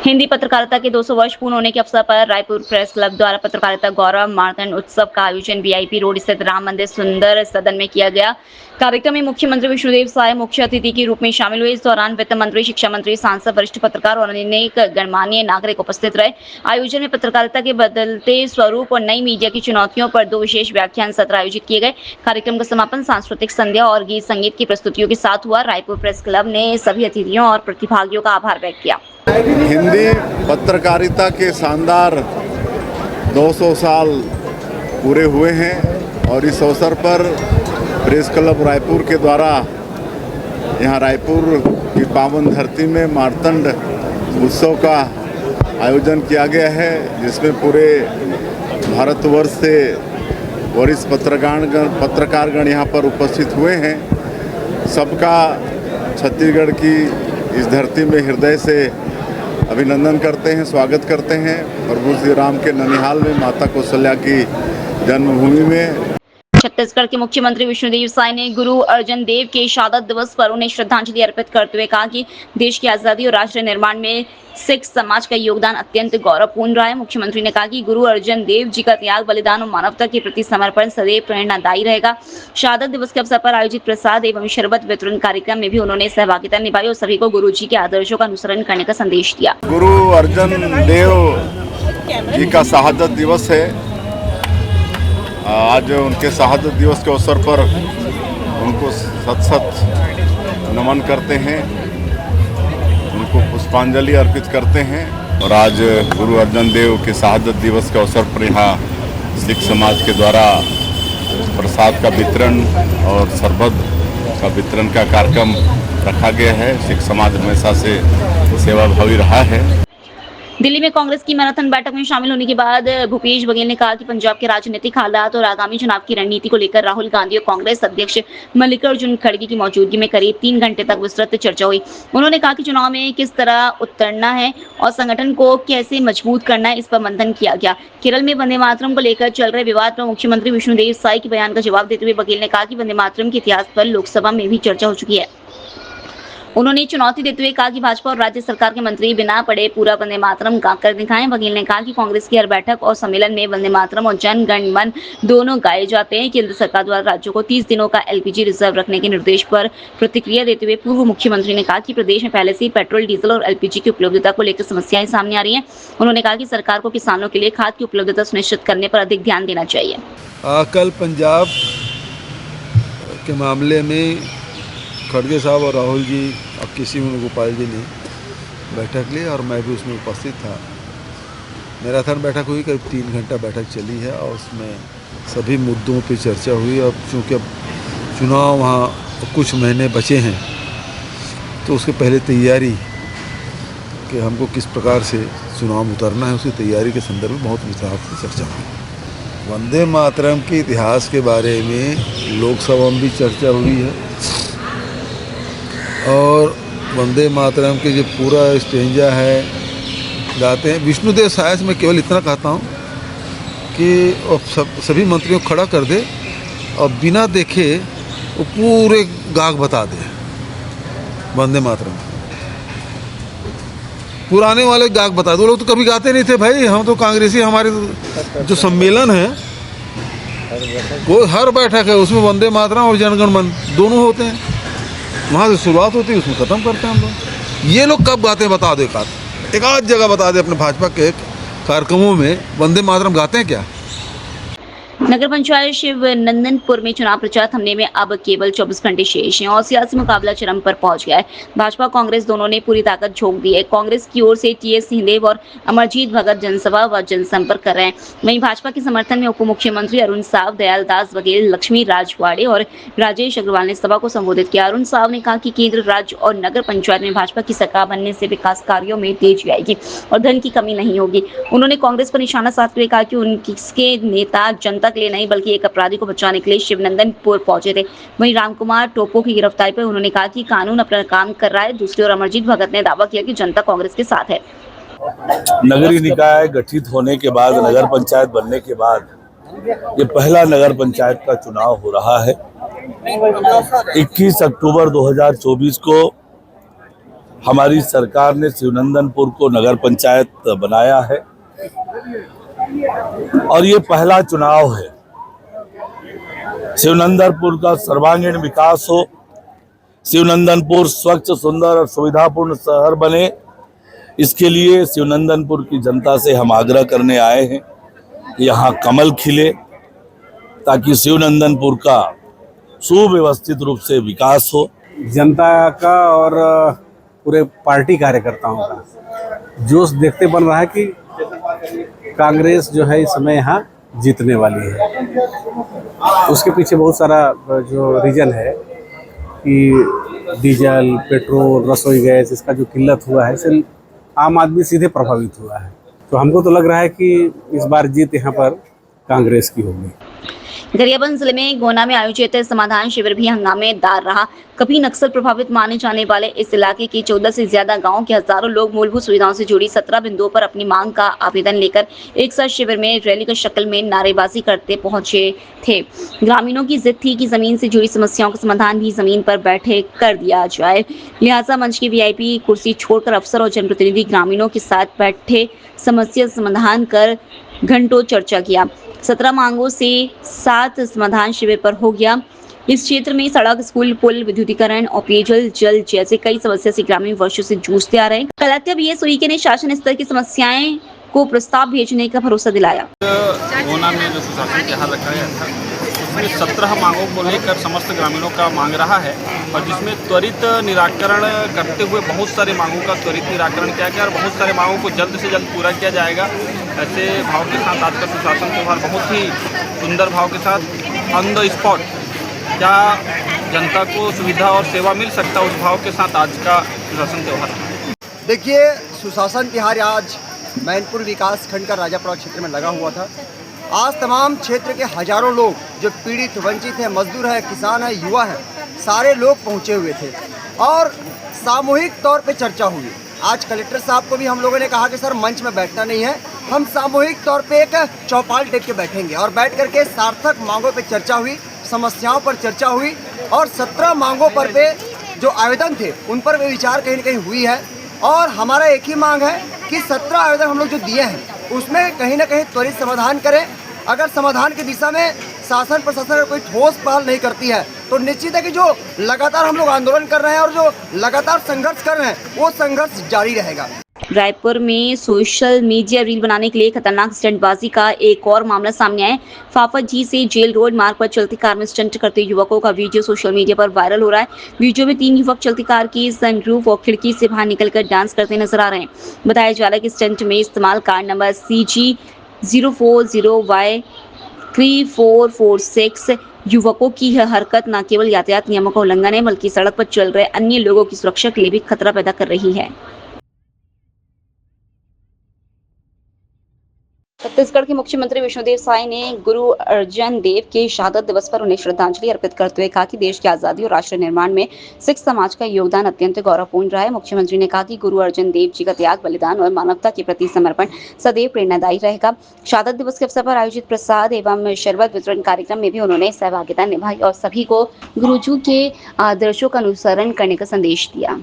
हिंदी पत्रकारिता के 200 वर्ष पूर्ण होने के अवसर पर रायपुर प्रेस क्लब द्वारा पत्रकारिता गौरव मार्तंड उत्सव का आयोजन वीआईपी रोड स्थित राम मंदिर सुंदर सदन में किया गया। कार्यक्रम में मुख्यमंत्री विष्णुदेव साय मुख्य अतिथि के रूप में शामिल हुए। इस दौरान वित्त मंत्री, शिक्षा मंत्री, सांसद, वरिष्ठ पत्रकार और अनेक गणमान्य नागरिक उपस्थित रहे। आयोजन में पत्रकारिता के बदलते स्वरूप और नई मीडिया की चुनौतियों पर 2 विशेष व्याख्यान सत्र आयोजित किए गए। कार्यक्रम का समापन सांस्कृतिक संध्या और गीत संगीत की प्रस्तुतियों के साथ हुआ। रायपुर प्रेस क्लब ने सभी अतिथियों और प्रतिभागियों का आभार व्यक्त किया। हिंदी पत्रकारिता के शानदार 200 साल पूरे हुए हैं और इस अवसर पर प्रेस क्लब रायपुर के द्वारा यहाँ रायपुर की पावन धरती में मार्तंड उत्सव का आयोजन किया गया है, जिसमें पूरे भारतवर्ष से वरिष्ठ पत्रकारगण यहाँ पर उपस्थित हुए हैं। सबका छत्तीसगढ़ की इस धरती में हृदय से अभिनंदन करते हैं, स्वागत करते हैं। प्रभु श्री राम के ननिहाल में, माता कौशल्या की जन्मभूमि में। छत्तीसगढ़ के मुख्यमंत्री विष्णुदेव साय ने गुरु अर्जन देव के शहादत दिवस पर उन्हें श्रद्धांजलि अर्पित करते हुए कहा कि देश की आजादी और राष्ट्र निर्माण में सिख समाज का योगदान अत्यंत गौरवपूर्ण रहा है। मुख्यमंत्री ने कहा कि गुरु अर्जन देव जी का त्याग, बलिदान और मानवता के प्रति समर्पण सदैव प्रेरणादायी रहेगा। शहादत दिवस के अवसर पर आयोजित प्रसाद एवं शरबत वितरण कार्यक्रम में भी उन्होंने सहभागिता निभाई और सभी को गुरु जी के आदर्शों का अनुसरण करने का संदेश दिया। गुरु अर्जन देव जी का शहादत दिवस है। आज उनके शहादत दिवस के अवसर पर उनको सत नमन करते हैं, उनको पुष्पांजलि अर्पित करते हैं। और आज गुरु अर्जन देव के शहादत दिवस के अवसर पर यहाँ सिख समाज के द्वारा प्रसाद का वितरण और शरबत का वितरण का कार्यक्रम रखा गया है। सिख समाज हमेशा से सेवाभावी रहा है। दिल्ली में कांग्रेस की मैराथन बैठक में शामिल होने के बाद भूपेश बघेल ने कहा कि पंजाब के राजनीतिक हालात और आगामी चुनाव की रणनीति को लेकर राहुल गांधी और कांग्रेस अध्यक्ष मल्लिकार्जुन खड़गे की मौजूदगी में करीब 3 घंटे तक विस्तृत चर्चा हुई। उन्होंने कहा कि चुनाव में किस तरह उतरना है और संगठन को कैसे मजबूत करना है, इस पर मंथन किया गया। केरल में वंदे मातरम को लेकर चल रहे विवाद पर मुख्यमंत्री विष्णुदेव साय के बयान का जवाब देते हुए बघेल ने कहा कि वंदे मातरम के इतिहास पर लोकसभा में भी चर्चा हो चुकी है। उन्होंने चुनौती देते हुए कहा कि भाजपा और राज्य सरकार के मंत्री बिना पढ़े पूरा वंदे मातरम गाकर दिखाएं। बघेल ने कहा कि कांग्रेस की हर बैठक और सम्मेलन में वंदे मातरम और जन गण मन दोनों गाए जाते हैं। केंद्र सरकार द्वारा राज्यों को 30 दिनों का एलपीजी रिजर्व रखने के निर्देश पर प्रतिक्रिया देते हुए पूर्व मुख्यमंत्री ने कहा कि प्रदेश में पहले से ही पेट्रोल, डीजल और एलपीजी की उपलब्धता को लेकर समस्याएं सामने आ रही हैं। उन्होंने कहा कि सरकार को किसानों के लिए खाद की उपलब्धता सुनिश्चित करने पर अधिक ध्यान देना चाहिए। कल पंजाब के मामले में खड़गे साहब और राहुल जी और किसी वेणुगोपाल जी ने बैठक ली और मैं भी उसमें उपस्थित था। मैराथन बैठक हुई, करीब 3 घंटा बैठक चली है और उसमें सभी मुद्दों पे चर्चा हुई। और चूँकि अब चुनाव वहाँ कुछ महीने बचे हैं तो उसके पहले तैयारी कि हमको किस प्रकार से चुनाव उतरना है, उसकी तैयारी के संदर्भ में बहुत विस्तार से चर्चा हुई। वंदे मातरम के इतिहास के बारे में लोकसभा में भी चर्चा हुई है और वंदे मातरम के जो पूरा स्टेंजा है गाते हैं। विष्णुदेव साय से मैं केवल इतना कहता हूँ कि सभी मंत्रियों को खड़ा कर दे और बिना देखे वो पूरे गाग बता दे वंदे मातरम। पुराने वाले गाग बता दे। वो लोग तो कभी गाते नहीं थे भाई, हम तो कांग्रेसी, हमारे जो सम्मेलन है वो हर बैठक है उसमें वंदे मातरम और जनगण मन दोनों होते हैं। वहाँ से शुरुआत होती है, उसमें ख़त्म करते हैं हम लोग। ये लोग कब गाते हैं बता दो, एक आध जगह बता दे अपने भाजपा के कार्यक्रमों में वंदे मातरम गाते हैं क्या? नगर पंचायत शिवनंदनपुर में चुनाव प्रचार थमने में अब केवल 24 घंटे शेष हैं और सियासी मुकाबला चरम पर पहुंच गया है। भाजपा कांग्रेस दोनों ने पूरी ताकत झोंक दी है। कांग्रेस की ओर से टीएस सिंहदेव और अमरजीत भगत जनसभा व जनसंपर्क कर रहे हैं। वहीं भाजपा के समर्थन में उप मुख्यमंत्री अरुण साव, दयालदास बघेल, लक्ष्मी राजवाड़े और राजेश अग्रवाल ने सभा को संबोधित किया। अरुण साव ने कहा कि केंद्र, राज्य और नगर पंचायत में भाजपा की सरकार बनने से विकास कार्यों में तेजी आएगी और धन की कमी नहीं होगी। उन्होंने कांग्रेस पर निशाना साधते हुए कहा कि उनके नेता जनता के लिए नहीं बल्कि एक अपराधी को बचाने के लिए शिवनंदनपुर पहुंचे थे। वहीं रामकुमार टोपो की गिरफ्तारी पर उन्होंने कहा कि कानून अपना काम कर रहा है। दूसरी ओर अमरजीत भगत ने दावा किया कि जनता कांग्रेस के साथ है। नगरीय निकाय गठित होने के बाद, नगर पंचायत बनने के बाद ये पहला नगर पंचायत का चुनाव हो रहा है। 21 अक्टूबर 2024 को हमारी सरकार ने शिवनंदनपुर को नगर पंचायत बनाया है और ये पहला चुनाव है। शिवनंदनपुर का सर्वांगीण विकास हो, शिवनंदनपुर स्वच्छ, सुंदर और सुविधापूर्ण शहर बने, इसके लिए शिवनंदनपुर की जनता से हम आग्रह करने आए हैं कि यहाँ कमल खिले ताकि शिवनंदनपुर का सुव्यवस्थित रूप से विकास हो। जनता का और पूरे पार्टी कार्यकर्ताओं का जोश देखते बन रहा है कि कांग्रेस जो है इस समय यहाँ जीतने वाली है। उसके पीछे बहुत सारा जो रीजन है कि डीजल, पेट्रोल, रसोई गैस, इसका जो किल्लत हुआ है इससे आम आदमी सीधे प्रभावित हुआ है। तो हमको तो लग रहा है कि इस बार जीत यहाँ पर कांग्रेस की होगी। गरियाबंद जिले में गोना में आयोजित समाधान शिविर भी हंगामेदार रहा। कभी नक्सल प्रभावित माने जाने वाले इस इलाके के 14 से ज्यादा गांव के हजारों लोग मूलभूत सुविधाओं से जुड़ी 17 बिंदुओं पर अपनी मांग का आवेदन लेकर एक साथ शिविर में रैली की शक्ल में नारेबाजी करते पहुंचे थे। ग्रामीणों की जिद थी कि जमीन से जुड़ी समस्याओं का समाधान भी जमीन पर बैठे कर दिया जाए। लिहाजा मंच की वीआईपी कुर्सी छोड़कर अफसर और जनप्रतिनिधि ग्रामीणों के साथ बैठे समस्या समाधान कर घंटों चर्चा किया। 17 मांगों से 7 समाधान शिविर पर हो गया। इस क्षेत्र में सड़क, स्कूल, पुल, विद्युतीकरण और पेयजल जल जैसे कई समस्या से ग्रामीण वर्षों से जूझते आ रहे हैं। कलेक्टर बीएस उइके ने शासन स्तर की समस्याएं को प्रस्ताव भेजने का भरोसा दिलाया। गोना में जो सुशासन तिहार रखा गया था उसमें 17 मांगों को लेकर समस्त ग्रामीणों का मांग रहा है और जिसमें त्वरित निराकरण करते हुए बहुत सारे मांगों का त्वरित निराकरण किया गया और बहुत सारे मांगों को जल्द से जल्द पूरा किया जाएगा। ऐसे भाव के साथ आज का सुशासन त्यौहार बहुत ही सुंदर भाव के साथ ऑन द स्पॉट क्या जनता को सुविधा और सेवा मिल सकता है, उस भाव के साथ आज का सुशासन त्यौहार। देखिए, सुशासन तिहार आज मैनपुर विकास खंड का राजापुरा क्षेत्र में लगा हुआ था। आज तमाम क्षेत्र के हजारों लोग जो पीड़ित, वंचित हैं, मजदूर हैं, किसान हैं, युवा हैं, सारे लोग पहुंचे हुए थे और सामूहिक तौर पे चर्चा हुई। आज कलेक्टर साहब को भी हम लोगों ने कहा कि सर मंच में बैठना नहीं है, हम सामूहिक तौर पे एक चौपाल टेक के बैठेंगे और बैठ करके सार्थक मांगों पे चर्चा हुई, समस्याओं पर चर्चा हुई और 17 मांगों पर पे जो आवेदन थे उन पर भी विचार कहीं न कहीं हुई है। और हमारा एक ही मांग है कि 17 आवेदन हम लोग जो दिए हैं उसमें कहीं ना कहीं त्वरित समाधान करें। अगर समाधान की दिशा में शासन प्रशासन कोई ठोस पहल नहीं करती है तो निश्चित है कि जो लगातार हम लोग आंदोलन कर रहे हैं और जो लगातार संघर्ष कर रहे हैं वो संघर्ष जारी रहेगा। रायपुर में सोशल मीडिया रील बनाने के लिए खतरनाक स्टंटबाजी का एक और मामला सामने आया। फाफाजी से जेल रोड मार्ग पर चलती कार में स्टंट करते युवकों का वीडियो सोशल मीडिया पर वायरल हो रहा है। वीडियो में 3 युवक चलती कार की सनरूफ और खिड़की से बाहर निकलकर डांस करते नजर आ रहे हैं। बताया जा रहा है कि स्टंट में इस्तेमाल कार नंबर CG040Y3446। युवकों की यह हरकत न केवल यातायात नियमों का उल्लंघन है बल्कि सड़क पर चल रहे अन्य लोगों की सुरक्षा के लिए भी खतरा पैदा कर रही है। छत्तीसगढ़ के मुख्यमंत्री विष्णुदेव साय ने गुरु अर्जन देव के शहादत दिवस पर उन्हें श्रद्धांजलि अर्पित करते हुए कहा कि देश की आजादी और राष्ट्र निर्माण में सिख समाज का योगदान अत्यंत गौरवपूर्ण रहा है। मुख्यमंत्री ने कहा कि गुरु अर्जन देव जी का त्याग, बलिदान और मानवता के प्रति समर्पण सदैव प्रेरणादायी रहेगा। शहादत दिवस के अवसर पर आयोजित प्रसाद एवं शरबत वितरण कार्यक्रम में भी उन्होंने सहभागिता निभाई और सभी को गुरुजी के आदर्शों का अनुसरण करने का संदेश दिया।